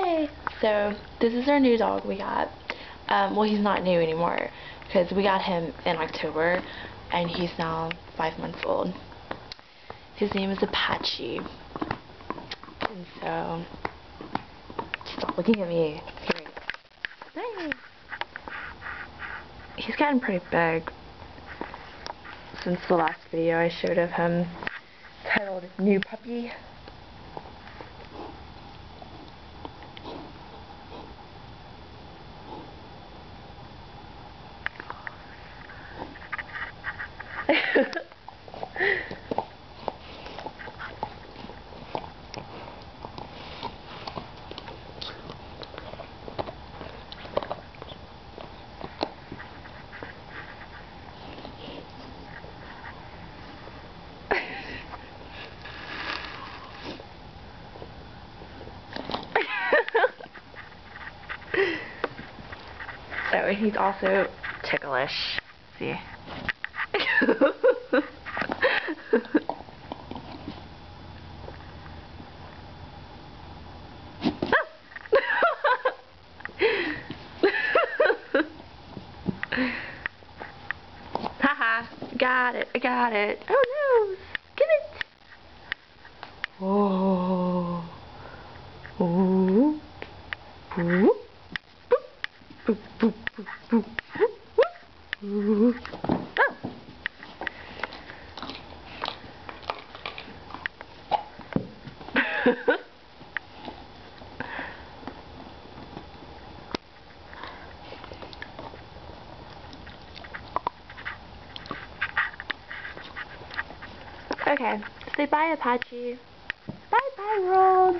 Hey! So, this is our new dog we got. Well, he's not new anymore, because we got him in October, and he's now 5 months old. His name is Apache. And so, stop looking at me. Here he is. Hey! He's gotten pretty big since the last video I showed of him, titled New Puppy. So he's also ticklish. See? Haha, got it, I got it. Oh no, get it. Oh. Ooh. Ooh. Boop, boop, boop, boop, boop. Ooh. Oh. Okay, say bye, Apache. Bye bye, world.